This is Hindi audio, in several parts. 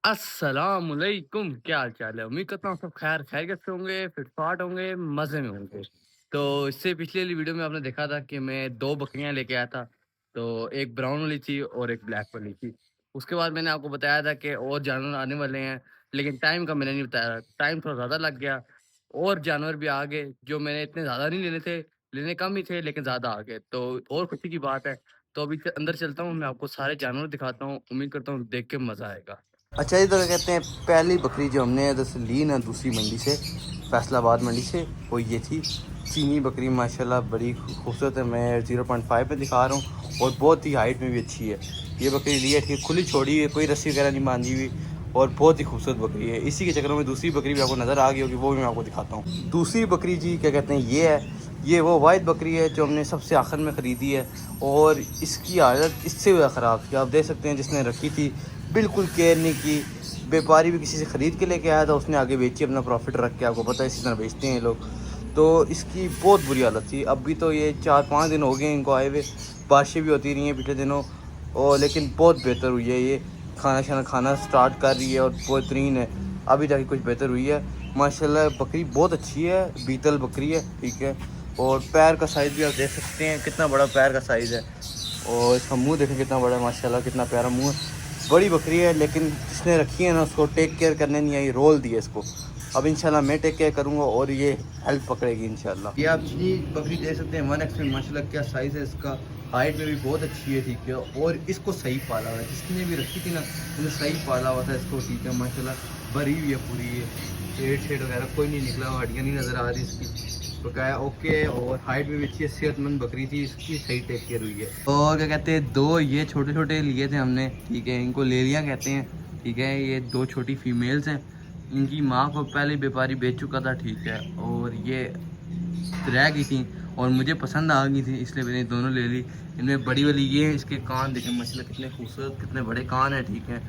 अस्सलामुअलैकुम, क्या हाल चाल है? उम्मीद करता हूँ सब खैर खैरियत से होंगे, फिट-फाट होंगे, मज़े में होंगे। तो इससे पिछली वाली वीडियो में आपने देखा था कि मैं 2 बकरियाँ लेके आया था, तो एक ब्राउन वाली थी और एक ब्लैक वाली थी। उसके बाद मैंने आपको बताया था कि और जानवर आने वाले हैं, लेकिन टाइम का मैंने नहीं बताया, टाइम थोड़ा ज़्यादा लग गया और जानवर भी आ गए, जो मैंने इतने ज़्यादा नहीं लेने थे, लेने कम ही थे लेकिन ज़्यादा आ गए, तो और खुशी की बात है। तो अभी च अंदर चलता हूँ, मैं आपको सारे जानवर दिखाता हूँ, उम्मीद करता हूँ देख के मज़ा आएगा। अच्छा जी, तो क्या कहते हैं, पहली बकरी जो हमने इधर से ली ना दूसरी मंडी से, फैसलाबाद मंडी से, वो ये थी चीनी बकरी। माशाल्लाह बड़ी खूबसूरत है। मैं 0.5 में दिखा रहा हूँ और बहुत ही हाइट में भी अच्छी है। ये बकरी ली है, ठीक खुली छोड़ी है, कोई रस्सी वगैरह नहीं बांधी हुई और बहुत ही खूबसूरत बकरी है। इसी के चक्कर में दूसरी बकरी भी आपको नज़र आ गई होगी, वो भी मैं आपको दिखाता हूँ। दूसरी बकरी जी क्या कहते हैं, ये है, ये वो वाइट बकरी है जो हमने सबसे आखिर में ख़रीदी है और इसकी हालत इससे ज़्यादा ख़राब थी। आप देख सकते हैं जिसने रखी थी बिल्कुल केयर नहीं की। व्यापारी भी किसी से ख़रीद के लेके आया था, उसने आगे बेची अपना प्रॉफिट रख के। आपको पता है इसी तरह बेचते हैं ये लोग। तो इसकी बहुत बुरी हालत थी। अभी तो ये 4-5 दिन हो गए इनको आए हुए, बारिशें भी होती रही हैं पिछले दिनों, और लेकिन बहुत बेहतर हुई है ये। खाना शाना खाना स्टार्ट कर रही है और बेहतरीन है। अभी जाके कुछ बेहतर हुई है माशाल्लाह। बकरी बहुत अच्छी है, बीतल बकरी है, ठीक है। और पैर का साइज़ भी आप देख सकते हैं, कितना बड़ा पैर का साइज़ है। और इसका मुंह देखें कितना बड़ा है माशाल्लाह, कितना प्यारा मुंह है। बड़ी बकरी है लेकिन जिसने रखी है ना उसको टेक केयर करने नहीं आई, रोल दिया इसको। अब इंशाल्लाह मैं टेक केयर करूँगा और ये हेल्प पकड़ेगी इंशाल्लाह। ये आप जी बकरी देख सकते हैं 1x में, माशाल्लाह क्या साइज़ है इसका। हाइट में भी बहुत अच्छी है, ठीक है। और इसको सही पाला हुआ है, जिसने भी रखी थी ना उन्हें सही पाला हुआ था इसको, ठीक है। माशाल्लाह भरी हुई है पूरी, ये पेट शेड वगैरह कोई नहीं निकला, हड्डियाँ नहीं नज़र आ रही इसकी, बकाया ओके। और हाइट में भी अच्छी है, सेहतमंद बकरी थी, इसकी सही टेक केयर हुई है। और क्या कहते हैं, 2 ये छोटे छोटे लिए थे हमने, ठीक है। इनको लेलियाँ कहते हैं, ठीक है। ये 2 छोटी फीमेल्स हैं। इनकी माँ को पहले व्यापारी बेच चुका था, ठीक है। और ये रह गई थी और मुझे पसंद आ गई थी, इसलिए मैंने दोनों ले ली। इनमें बड़ी वाली ये है, इसके कान देखें माशाल्लाह कितने खूबसूरत, कितने बड़े कान हैं, ठीक है।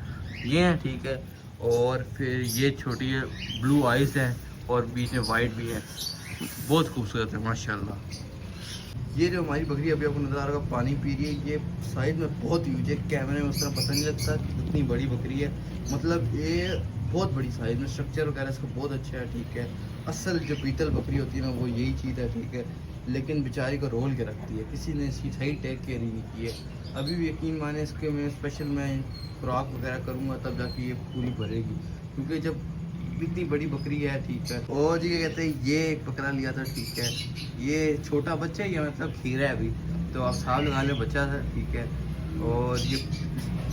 ये हैं, ठीक है। और फिर ये छोटी है, ब्लू आइज़ है और बीच में वाइट भी है, बहुत खूबसूरत है माशाल्लाह। ये जो हमारी बकरी अभी आपको नज़र आ रहा होगा पानी पी रही है, ये साइज़ में बहुत ह्यूज है। कैमरे में उस तरह पता नहीं लगता इतनी बड़ी बकरी है, मतलब ये बहुत बड़ी साइज़ में। स्ट्रक्चर वगैरह इसका बहुत अच्छा है, ठीक है। असल जो पीतल बकरी होती है ना वो यही चीज़ है, ठीक है। लेकिन बेचारी को रोल के रखती है, किसी ने इसकी सही टेक केयर ही नहीं की है। अभी भी यकीन माने इसके मैं स्पेशल मैं खुराक वगैरह करूँगा तब जाके ये पूरी भरेगी, क्योंकि जब इतनी बड़ी बकरी है, ठीक है। और जी क्या कहते हैं, ये एक बकरा लिया था, ठीक है। ये छोटा बच्चा है, ये मतलब खीरा है अभी, तो आप साल लगा ले बच्चा था, ठीक है। और ये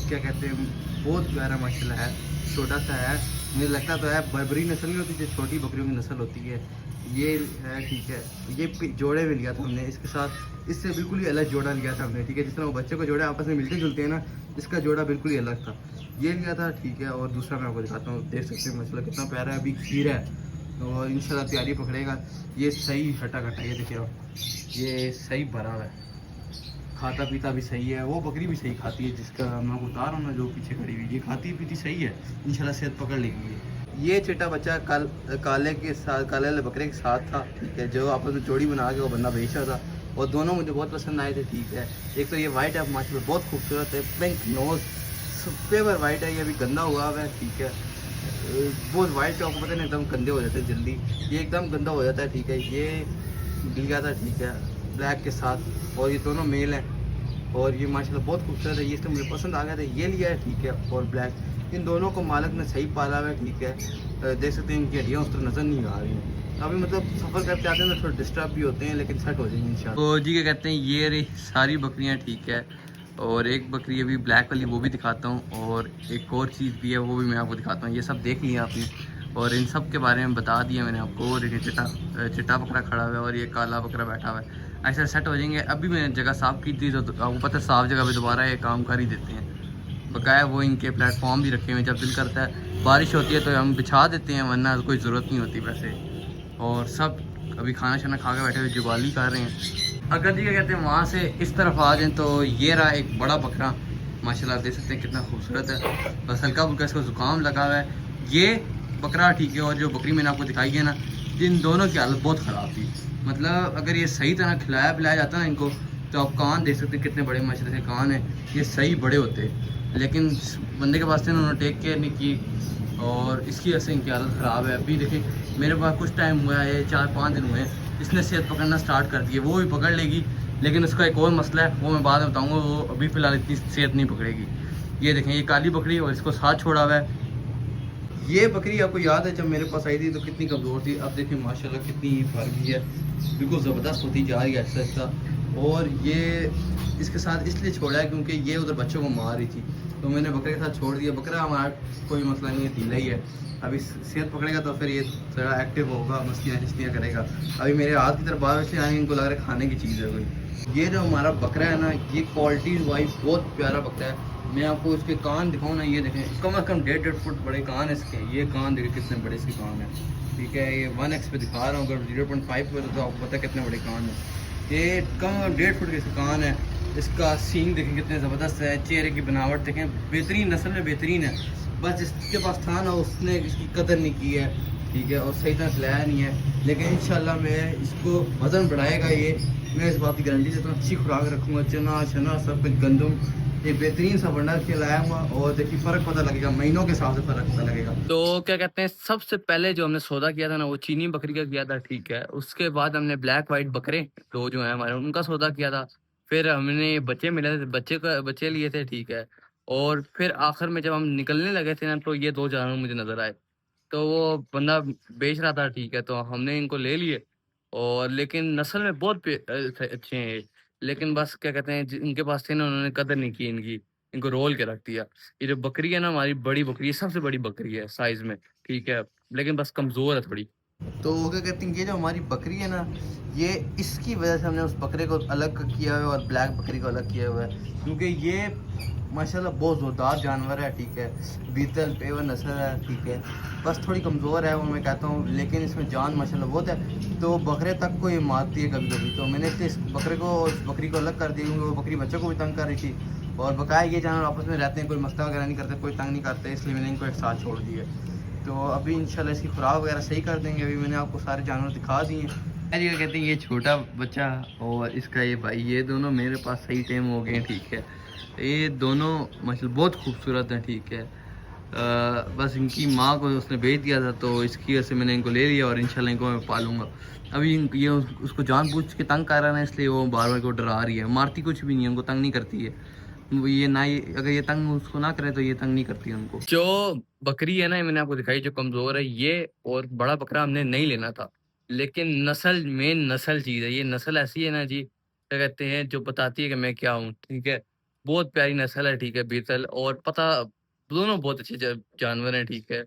क्या कहते हैं, बहुत प्यारा माशाल्लाह है, छोटा सा है। मुझे लगता तो है बर्बरी नस्ल नहीं होती जो छोटी बकरियों की नस्ल होती है, ये है, ठीक है। ये जोड़े में लिया था हमने इसके साथ, इससे बिल्कुल ही अलग जोड़ा लिया था हमने, ठीक है। जिस तरह वो बच्चे को जोड़े आपस में मिलते जुलते हैं ना, इसका जोड़ा बिल्कुल ही अलग था, ये लिया था, ठीक है। और दूसरा मैं आपको दिखाता हूँ, देख सकते हैं मसला कितना प्यारा है, अभी खीर है और इंशाल्लाह तैयारी पकड़ेगा। ये सही हटा कटा, ये देखिए आप, ये सही भरा हुआ है, खाता पीता भी सही है। वो बकरी भी सही खाती है जिसका मैं बता रहा हूँ ना, जो पीछे खड़ी हुई, ये खाती पीती सही है, इंशाल्लाह सेहत पकड़ लेगी ये छोटा बच्चा काले के साथ, काले वाले बकरे के साथ था, ठीक है। जो आपस में जोड़ी बना के वो बंदा बेच रहा था, और दोनों मुझे बहुत पसंद आए थे, ठीक है। एक तो ये वाइट है माशाल्लाह बहुत खूबसूरत है, पिंक नोज, पेपर वाइट है, ये अभी गंदा हुआ है, ठीक है। बहुत वाइट आपको पता है ना एकदम गंदे हो जाते हैं जल्दी, ये एकदम गंदा हो जाता है, ठीक है। ये लिया था, ठीक है, ब्लैक के साथ, और ये दोनों मेल हैं और ये माशाल्लाह बहुत खूबसूरत है, ये इसलिए मुझे पसंद आ गया था, ये लिया है, ठीक है। और ब्लैक, इन दोनों को मालिक ने सही पाला हुआ है, ठीक है। देख सकते हैं इनकी हड्डियाँ उस तरह नज़र नहीं आ रही हैं। अभी मतलब सफ़र करके आते हैं तो थोड़ा डिस्टर्ब भी होते हैं, लेकिन सेट हो जाएंगे इंशाल्लाह। तो जी क्या कहते हैं, ये रही सारी बकरियाँ, ठीक है। और एक बकरी अभी ब्लैक वाली, वो भी दिखाता हूँ। और एक और चीज़ भी है, वो भी मैं आपको दिखाता हूँ। ये सब देख लिया आपने और इन सब के बारे में बता दिया मैंने आपको। और ये चिट्टा बकरा खड़ा हुआ है और ये काला बकरा बैठा हुआ है, ऐसे सेट हो जाएंगे। अभी मैंने जगह साफ़ की थी, तो आपको पता है साफ़ जगह पे दोबारा ये काम कर ही देते हैं। बकाया वो इनके प्लेटफॉर्म भी रखे हुए हैं, जब दिल करता है बारिश होती है तो हम बिछा देते हैं, वरना कोई ज़रूरत नहीं होती वैसे। और सब अभी खाना शाना खा के बैठे हुए जुगाली कर रहे हैं। अगर जी क्या कहते हैं वहाँ से इस तरफ आ जाएँ तो ये रहा एक बड़ा बकरा, माशाल्लाह देख सकते हैं कितना खूबसूरत है। बस हल्का फुल्का इसको ज़ुकाम लगा हुआ है ये बकरा, ठीक है। और जो बकरी मैंने आपको दिखाई है ना, इन दोनों की हालत बहुत ख़राब थी। मतलब अगर ये सही तरह खिलाया पिलाया जाता ना इनको, तो आप कान देख सकते हैं कितने बड़े माशाल्लाह से कान है, ये सही बड़े होते। लेकिन बंदे के पास थे, उन्होंने टेक केयर नहीं की और इसकी वजह से इनकी हालत ख़राब है। अभी देखें मेरे पास कुछ टाइम हुआ है, 4-5 दिन हुए हैं, इसने सेहत पकड़ना स्टार्ट कर दी है। वो भी पकड़ लेगी, लेकिन उसका एक और मसला है, वो मैं बाद में बताऊँगा। वो अभी फ़िलहाल इतनी सेहत नहीं पकड़ेगी। ये देखें, ये काली बकरी और इसको साथ छोड़ा हुआ है। ये बकरी आपको याद है जब मेरे पास आई थी तो कितनी कमज़ोर थी, अब देखिए माशाल्लाह कितनी भर गई है, बिल्कुल ज़बरदस्त होती जा रही है आहिस्ता आहिस्ता। और ये इसके साथ इसलिए छोड़ा है क्योंकि ये उधर बच्चों को मार रही थी, तो मैंने बकरे के साथ छोड़ दिया। बकरा हमारा कोई मसला नहीं है, ढीला ही है। अभी सेहत पकड़ेगा तो फिर ये थोड़ा एक्टिव होगा, मस्तियाँ हिस्तियाँ करेगा। अभी मेरे हाथ की तरफ बाहर से आएंगे, इनको लग रहा है खाने की चीज़ है कोई। ये जो हमारा बकरा है ना, ये क्वालिटी वाइज बहुत प्यारा बकरा है। मैं आपको इसके कान दिखाऊँ ना, ये देखें कम से कम 1.5 फुट बड़े कान है इसके। ये कान देखें कितने बड़े इसके कान हैं, ठीक है। ये 1x पे दिखा रहा हूँ, अगर 0.5 पे तो आपको पता है कितने बड़े कान हैं। ये कम 1.5 फुट के इसके कान है। इसका सींग देखें कितने ज़बरदस्त है, चेहरे की बनावट देखें, बेहतरीन, नस्ल में बेहतरीन है। बस जिसके पास था ना उसने इसकी कदर नहीं की है, ठीक है, और सही तरह खिलाया नहीं है। लेकिन इंशाल्लाह मैं इसको वज़न बढ़ाएगा ये, मैं इस बात की गारंटी देता हूँ। अच्छी खुराक रखूँगा, चना शना सब कुछ, गंदम, ये बेहतरीन सा बंडल खिलाऊंगा और देखिए फ़र्क पता लगेगा, महीनों के हिसाब से फ़र्क पता लगेगा। तो क्या कहते हैं, सबसे पहले जो हमने सौदा किया था ना वो चीनी बकरी का किया था, ठीक है। उसके बाद हमने ब्लैक वाइट बकरे तो जो है हमारे उनका सौदा किया था। फिर हमने बच्चे मिले थे, बच्चे लिए थे, ठीक है। और फिर आखिर में जब हम निकलने लगे थे ना तो ये 2 जानवर मुझे नज़र आए। तो वो बंदा बेच रहा था, ठीक है, तो हमने इनको ले लिए। और लेकिन नस्ल में बहुत अच्छे हैं ये। लेकिन बस क्या कहते हैं, इनके पास थे ना, उन्होंने कदर नहीं की इनकी, इनको रोल के रख दिया। ये जो बकरी है ना, हमारी बड़ी बकरी है, सबसे बड़ी बकरी है साइज में, ठीक है, लेकिन बस कमज़ोर है थोड़ी। तो क्या कहते हैं, ये जो हमारी बकरी है ना, ये इसकी वजह से हमने उस बकरे को अलग किया हुआ है और ब्लैक बकरी को अलग किया हुआ है, क्योंकि ये माशाल्लाह बहुत ज़ोरदार जानवर है, ठीक है। बीतल पेवर नस्ल है, ठीक है। बस थोड़ी कमज़ोर है वो, मैं कहता हूँ, लेकिन इसमें जान माशाल्लाह बहुत है। तो बकरे तक को ये मारती है कभी कभी। तो मैंने इसलिए इस बकरे को और इस बकरी को अलग कर दिया, क्योंकि वो बकरी बच्चों को भी तंग कर रही थी। और बकाया ये जानवर आपस में रहते हैं, कोई मसला वगैरह नहीं करते, कोई तंग नहीं करते, इसलिए मैंने इनको एक साथ छोड़ दिया। तो अभी इंशाल्लाह इसकी खुराक वगैरह सही कर देंगे। अभी मैंने आपको सारे जानवर दिखा दिए हैं। जी क्या कहते हैं, ये छोटा बच्चा और इसका ये भाई, ये दोनों मेरे पास सही टाइम हो गए हैं, ठीक है। ये दोनों माशाल्लाह बहुत खूबसूरत हैं, ठीक है। बस इनकी माँ को उसने भेज दिया था, तो इसकी वजह से मैंने इनको ले लिया और इंशाल्लाह इनको मैं पालूंगा। अभी ये उसको जानबूझ के तंग कर रहा है ना, इसलिए वो बार बार को डरा रही है। मारती कुछ भी नहीं है, उनको तंग नहीं करती है। वो ये ना ही, अगर ये तंग उसको ना करे तो ये तंग नहीं करती है उनको। जो बकरी है ना, ये मैंने आपको दिखाई, जो कमज़ोर है ये, और बड़ा बकरा हमने नहीं लेना था। लेकिन नस्ल, मेन नस्ल चीज़ है। ये नस्ल ऐसी है ना जी, क्या कहते हैं, जो बताती है कि मैं क्या हूँ, ठीक है। बहुत प्यारी नस्ल है, ठीक है, बीतल और पता, दोनों बहुत अच्छे जानवर हैं, ठीक है।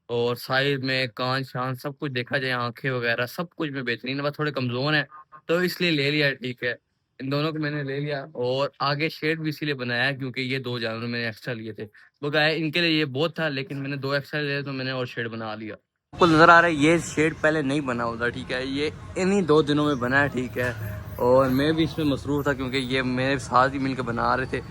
और साइज़ में कान-शान सब कुछ देखा जाए, आँखें वगैरह सब कुछ में बेहतरीन है, बस थोड़े कमज़ोर हैं, तो इसलिए ले लिया, ठीक है। इन दोनों को मैंने ले लिया और आगे शेड भी इसीलिए बनाया है क्योंकि ये 2 जानवर मैंने एक्स्ट्रा लिए थे। वो गाय इनके लिए ये बहुत था, लेकिन मैंने 2 एक्स्ट्रा लिए तो मैंने और शेड बना लिया। आपको नज़र आ रहा है ये शेड पहले नहीं बना होता, ठीक है। ये इन्हीं 2 दिनों में बना है, ठीक है। और मैं भी इसमें मसरूफ़ था क्योंकि ये मेरे साथ ही मिलकर बना रहे थे,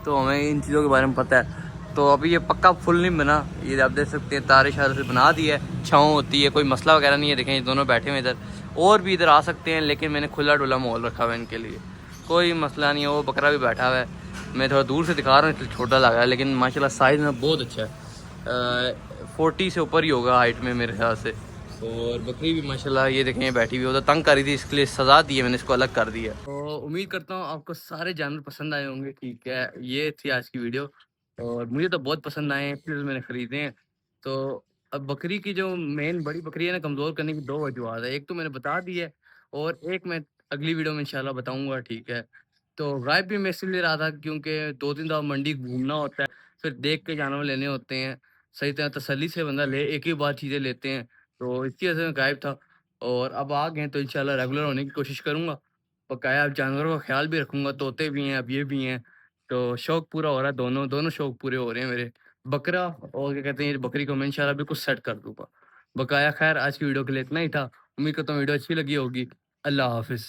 तो हमें इन चीज़ों के बारे में पता है। तो अभी ये पक्का फुल नहीं बना, ये आप देख सकते हैं, तारे शारे से बना दी है, छाँव होती है, कोई मसला वगैरह नहीं है। देखें ये दोनों बैठे हुए इधर, और भी इधर आ सकते हैं, लेकिन मैंने खुला डुला माहौल रखा हुआ है इनके लिए, कोई मसला नहीं है। वो बकरा भी बैठा हुआ है, मैं थोड़ा दूर से दिखा रहा हूँ इसलिए छोटा लगा है, लेकिन माशाल्लाह साइज़ में बहुत अच्छा है। 40 से ऊपर ही होगा हाइट में मेरे ख्याल से। और बकरी भी माशाल्लाह, ये देखें ये बैठी हुई, वो तो तंग कर रही थी, इसके लिए सज़ा दी है मैंने, इसको अलग कर दिया। तो उम्मीद करता हूँ आपको सारे जानवर पसंद आए होंगे, ठीक है। ये थी आज की वीडियो और मुझे तो बहुत पसंद आए हैं, इसलिए मैंने खरीदे हैं। तो अब बकरी की जो मेन बड़ी बकरी है ना, कमज़ोर करने की 2 वजूहत है। एक तो मैंने बता दी है और एक मैं अगली वीडियो में इंशाल्लाह बताऊँगा, ठीक है। तो गाय भी मैं इसलिए रहा था क्योंकि 2-3 दफ़ा मंडी घूमना होता है, फिर देख के जानवर लेने होते हैं, सही तरह तसल्ली से बंदा ले, एक ही बार चीज़ें लेते हैं। तो इसकी वजह से मैं गायब था और अब आ गए हैं, तो इंशाल्लाह रेगुलर होने की कोशिश करूँगा। बकाया अब जानवरों का ख़्याल भी रखूँगा, तोते भी हैं, अब ये भी हैं, तो शौक पूरा हो रहा है, दोनों शौक पूरे हो रहे हैं मेरे। बकरा और क्या कहते हैं, ये बकरी को मैं इंशाल्लाह बिल्कुल सेट कर दूँगा। बकाया ख़ैर आज की वीडियो के लिए इतना ही था। उम्मीद करता हूँ वीडियो अच्छी लगी होगी। अल्लाह हाफ़िज़।